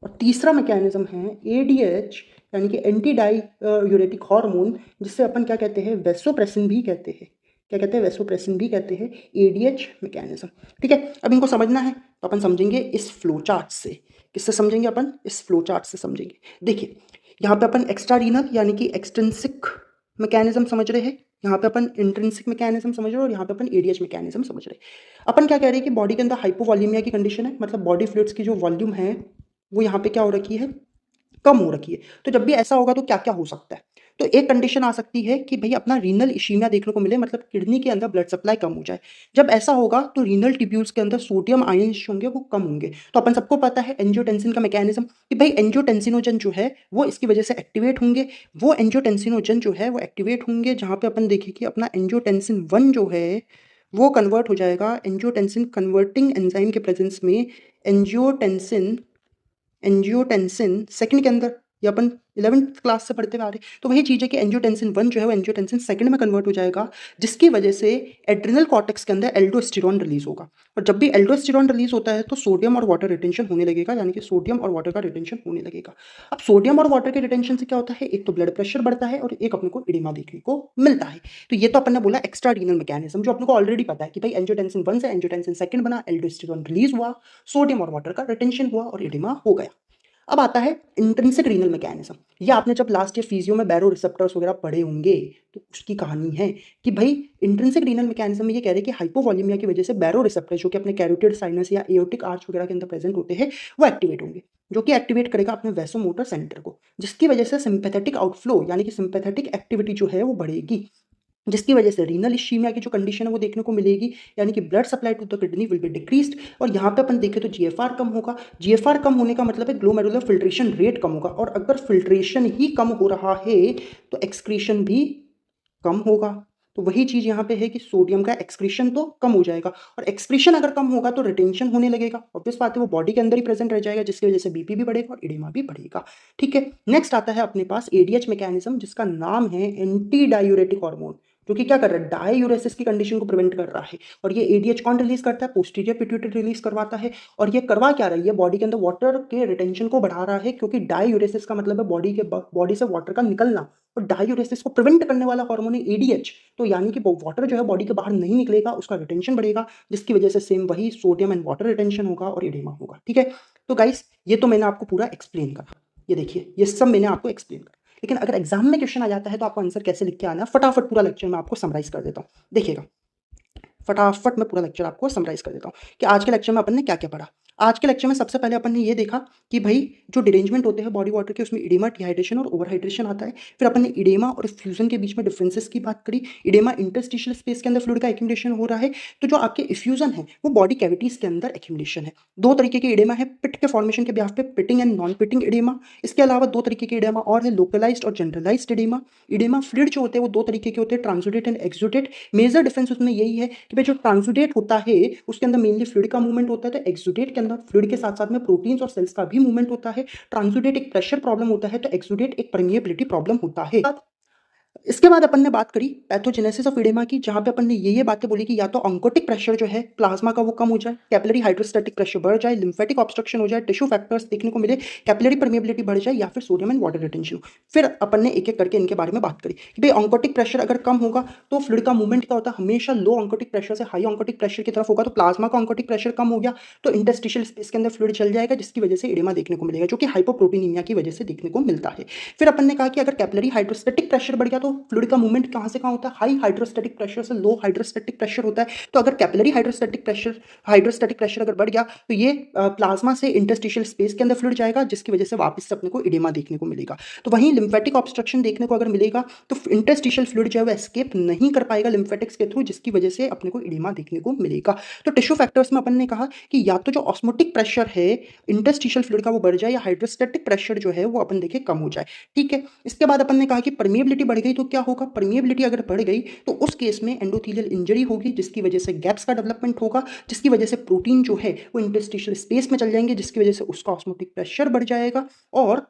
और तीसरा मैकेनिज्म है एडीएच, यानी कि एंटी डाई यूरेटिक हार्मोन, जिससे अपन क्या कहते हैं, वेसोप्रेसिन भी कहते हैं। क्या कहते हैं, वेसोप्रेसिन भी कहते हैं, एडीएच मैकेनिज्म। ठीक है, अब इनको समझना है तो अपन समझेंगे इस फ्लो चार्ट से। किससे समझेंगे अपन, इस फ्लो चार्ट से समझेंगे। देखिए यहाँ पे अपन एक्स्ट्रा रीनल यानी कि एक्सट्रिंसिक मैकेनिज्म समझ रहे हैं, यहाँ पे अपन इंट्रिंसिक मैकेनिज्म समझ रहे हैं, और यहाँ पे अपन एडीएच मैकेनिज्म समझ रहे हैं। अपन क्या कह रहे हैं कि बॉडी के अंदर हाइपोवॉल्यूमिया की कंडीशन है, मतलब बॉडी फ्लूइड्स की जो वॉल्यूम है वो यहाँ पे क्या हो रखी है, कम हो रखी है। तो जब भी ऐसा होगा तो क्या क्या हो सकता है, तो एक कंडीशन आ सकती है कि भाई अपना रीनल इशीमिया देखने को मिले, मतलब किडनी के अंदर ब्लड सप्लाई कम हो जाए। जब ऐसा होगा तो रीनल ट्यूब्यूल्स के अंदर सोडियम आयंस होंगे वो कम होंगे। तो अपन सबको पता है एंजियोटेंसिन का मैकेनिज्म, कि भाई एंजियोटेंसिनोजन जो है वो इसकी वजह से एक्टिवेट होंगे। वो एंजियोटेंसिनोजन जो है वो एक्टिवेट होंगे जहाँ पे अपन देखें कि अपना एंजियोटेंसिन 1 जो है वो कन्वर्ट हो जाएगा एंजियोटेंसिन कन्वर्टिंग एंजाइम के प्रेजेंस में एंजियोटेंसिन एंजियोटेंसिन सेकंड के अंदर, ये अपन 11th क्लास से पढ़ते हुए आ रहे हैं। तो वही चीज़ है कि एंजियोटेंसिन 1 जो है वो एंजियोटेंसिन सेकंड में कन्वर्ट हो जाएगा, जिसकी वजह से एड्रिनल कॉर्टेक्स के अंदर एल्डोस्टेरॉन रिलीज होगा। और जब भी एल्डोस्टेरॉन रिलीज होता है तो सोडियम और वाटर रिटेंशन होने लगेगा, यानी कि सोडियम और वाटर का रिटेंशन होने लगेगा। अब सोडियम और वाटर के रिटेंशन से क्या होता है, एक तो ब्लड प्रेशर बढ़ता है और एक अपने को एडिमा देखने को मिलता है। तो ये तो अपन ने बोला एक्स्ट्रा रीनल मैकेनिज्म, जो अपने को ऑलरेडी पता है कि भाई एंजियोटेंसिन 1 से एंजियोटेंसिन सेकंड बना, एल्डोस्टेरॉन रिलीज हुआ, सोडियम और वाटर का रिटेंशन हुआ और एडिमा हो गया। अब आता है इंट्रिंसिक रीनल मैकेनिज्म। ये आपने जब लास्ट ईयर फिजियो में बैरो रिसेप्टर्स वगैरह पढ़े होंगे तो उसकी कहानी है कि भाई इंट्रिंसिक रीनल मैकेनिज्म में ये कह रहे हैं कि हाइपोवॉल्यूमिया की वजह से बैरो रिसेप्टर जो कि अपने कैरोटिड साइनस या एओर्टिक आर्च वगैरह के अंदर प्रेजेंट होते हैं वो एक्टिवेट होंगे, जो कि एक्टिवेट करेगा अपने वैसोमोटर सेंटर को, जिसकी वजह से सिंपैथेटिक आउटफ्लो यानी कि सिंपैथेटिक एक्टिविटी जो है वो बढ़ेगी, जिसकी वजह से रीनल इश्चीमिया की जो कंडीशन है वो देखने को मिलेगी, यानी कि blood supply to the kidney will be decreased. और यहाँ पे अपन देखें तो जीएफआर कम होगा। जीएफआर कम होने का मतलब है ग्लोमेरुलर फिल्ट्रेशन रेट कम होगा, और अगर फिल्ट्रेशन ही कम हो रहा है तो एक्सक्रीशन भी कम होगा। तो वही चीज़ यहाँ पे है कि सोडियम का एक्सक्रीशन तो कम हो जाएगा, और एक्सक्रीशन अगर कम होगा तो रिटेंशन होने लगेगा, ऑब्वियस बात है वो बॉडी के अंदर ही प्रेजेंट रह जाएगा, जिसकी वजह से बीपी भी बढ़ेगा और एडिमा भी बढ़ेगा। ठीक है, नेक्स्ट आता है अपने पास एडीएच मैकेनिज्म, जिसका नाम है एंटी डायूरेटिक हार्मोन, जो कि क्या कर रहा है, डायूरेसिस की कंडीशन को प्रिवेंट कर रहा है। और ये एडीएच कौन रिलीज करता है, पोस्टीरियर पिट्यूटरी रिलीज करवाता है। और ये करवा क्या रहा है, ये बॉडी के अंदर वाटर के रिटेंशन को बढ़ा रहा है, क्योंकि डायूरेसिस का मतलब है बॉडी से वाटर का निकलना, और डायूरेसिस को प्रिवेंट करने वाला हार्मोन है एडीएच। तो यानी कि वाटर जो है बॉडी के बाहर नहीं निकलेगा, उसका रिटेंशन बढ़ेगा, जिसकी वजह से सेम वही सोडियम एंड वाटर रिटेंशन होगा और एडिमा होगा। ठीक है, तो गाइस ये तो मैंने आपको पूरा एक्सप्लेन करा, ये देखिए ये सब मैंने आपको एक्सप्लेन करा। लेकिन अगर एग्जाम में क्वेश्चन आ जाता है तो आपको आंसर कैसे लिख के आना है, फटाफट पूरा लेक्चर मैं आपको समराइज कर देता हूँ, देखिएगा फटाफट मैं पूरा लेक्चर आपको समराइज कर देता हूँ कि आज के लेक्चर में अपन ने क्या क्या पढ़ा। आज के लेक्चर में सबसे पहले अपन ने ये देखा कि भाई जो डिरेंजमेंट होते हैं बॉडी वाटर के, उसमें इडेमा, डिहाइड्रेशन और ओवरहाइड्रेशन आता है। फिर अपन ने इडेमा और इफ्यूजन के बीच में डिफरेंसेस की बात करी। इडेमा इंटरस्टिशियल स्पेस के अंदर फ्लूइड का एक्यूमुलेशन हो रहा है, तो जो आपके इफ्यूजन है वो बॉडी कैविटीज के अंदर एक्यूमुलेशन है। दो तरीके के इडेमा है पिट के फॉर्मेशन के बिहाफ पे, पिटिंग एंड नॉन पिटिंग इडेमा। इसके अलावा दो तरीके के इडेमा और है, लोकलाइज्ड और जनरलाइज्ड इडेमा। इडेमा फ्लूइड जो होते हैं वो दो तरीके के होते हैं, transudate and exudate. Major difference उसमें यही है कि भाई जो ट्रांसुडेट होता है उसके अंदर मेनली फ्लूइड का मूवमेंट होता है, तो एक्सुडेट के अंदर फ्लूइड के साथ साथ में प्रोटीन्स और सेल्स का भी मूवमेंट होता है। ट्रांसुडेट एक प्रेशर प्रॉब्लम होता है, तो एक्सुडेट एक परमिएबिलिटी प्रॉब्लम होता है। इसके बाद अपन ने बात करी पैथोजेनेसिस ऑफ इडेमा की, जहां पे अपन ने ये बातें बोली कि या तो ऑन्कोटिक प्रेशर जो है प्लाज्मा का वो कम हो जाए, कैपिलरी हाइड्रोस्टैटिक प्रेशर बढ़ जाए, लिम्फेटिक ऑब्स्ट्रक्शन हो जाए, टिश्यू फैक्टर्स देखने को मिले, कैपिलरी परमिएबिलिटी बढ़ जाए, या फिर सोडियम एंड वाटर रिटेंशन। फिर अपन ने एक एक करके इनके बारे में बात करी कि भाई ऑन्कोटिक प्रेशर अगर कम होगा तो फ्लूइड का मूवमेंट क्या होता है, हमेशा लो ऑन्कोटिक प्रेशर से हाई ऑन्कोटिक प्रेशर की तरफ होगा, तो प्लाज्मा का ऑन्कोटिक प्रेशर कम हो गया तो इंटरस्टिशियल स्पेस के अंदर फ्लूइड चल जाएगा, जिसकी वजह से इडेमा देखने को मिलेगा, जो कि हाइपोप्रोटीनीमिया की वजह से देखने को मिलता है। फिर अपन ने कहा कि अगर कैपिलरी हाइड्रोस्टैटिक प्रेशर बढ़ गया तो फ्लूइड का मूवमेंट कहां से कहां होता है, हाई हाइड्रोस्टैटिक प्रेशर से लो हाइड्रोस्टैटिक प्रेशर होता है। तो अगर कैपिलरी हाइड्रोस्टैटिक प्रेशर अगर बढ़ गया तो ये प्लाज्मा से इंटरस्टिशियल स्पेस के अंदर फ्लूइड जाएगा, जिसकी वजह से वापस से अपने को इडेमा देखने को मिलेगा। तो वहीं लिम्फेटिक ऑब्स्ट्रक्शन देखने को अगर मिलेगा तो इंटरस्टिशियल फ्लूइड जो है वो एस्केप नहीं कर पाएगा लिम्फेटिक्स के थ्रू, जिसकी वजह से अपने को इडेमा देखने को मिलेगा। तो टिश्यू फैक्टर्स में अपन ने कहा कि या तो जो ऑस्मोटिक प्रेशर है इंटरस्टिशियल फ्लूइड का वो बढ़ जाए, या हाइड्रोस्टैटिक प्रेशर जो है वो अपन देखे कम हो जाए। ठीक है, इसके बाद अपन ने कहा कि परमिएबिलिटी बढ़ गई तो क्या होगा, परमिएबिलिटी अगर बढ़ गई तो उस केस में एंडोथेलियल इंजरी होगी, जिसकी वजह से गैप्स का डेवलपमेंट होगा, जिसकी वजह से प्रोटीन जो है वो इंटरस्टिशियल स्पेस में चल जाएंगे, जिसकी वजह से उसका ऑस्मोटिक प्रेशर बढ़ जाएगा, और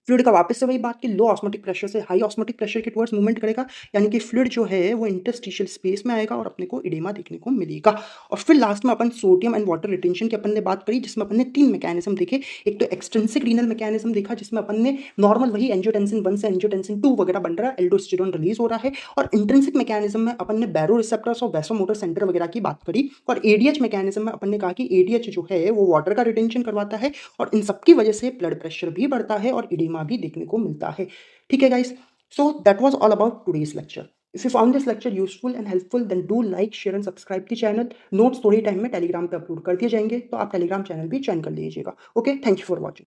फ्लूइड का वापस से वही बात कि लो ऑस्मोटिक प्रेशर से हाई ऑस्मोटिक प्रेशर के टुवर्ड्स मूवमेंट करेगा, यानी कि फ्लूइड जो है वो इंटरस्टिशियल स्पेस में आएगा और अपने को इडेमा देखने को मिलेगा। और फिर लास्ट में अपन सोडियम एंड वाटर रिटेंशन की अपन ने बात करी, जिसमें अपन ने तीन मैकेनिज्म देखे। एक तो एक्सट्रिंसिक रीनल मैकेनिज्म देखा, जिसमें अपन ने नॉर्मल वही एंजियोटेंसिन 1 से एंजियोटेंसिन 2 वगैरह बन रहा है, एल्डोस्टेरोन रिलीज हो रहा है। और इंट्रिंसिक मैकेनिज्म में अपन ने बैरो रिसेप्टर्स और वैसोमोटर सेंटर वगैरह की बात करी। और एडीएच मैकेनिज्म में अपन ने कहा कि एडीएच जो है वो वाटर का रिटेंशन करवाता है, और इन सबकी वजह से ब्लड प्रेशर भी बढ़ता है और इडेमा भी देखने को मिलता है। ठीक है guys, so that was all about today's lecture. If you found this lecture useful and helpful then do like, share and subscribe the channel. Notes थोड़ी टाइम में टेलीग्राम पे अपलोड कर दिए जाएंगे, तो आप टेलीग्राम चैनल भी ज्वाइन कर लीजिएगा। Okay, thank you for watching.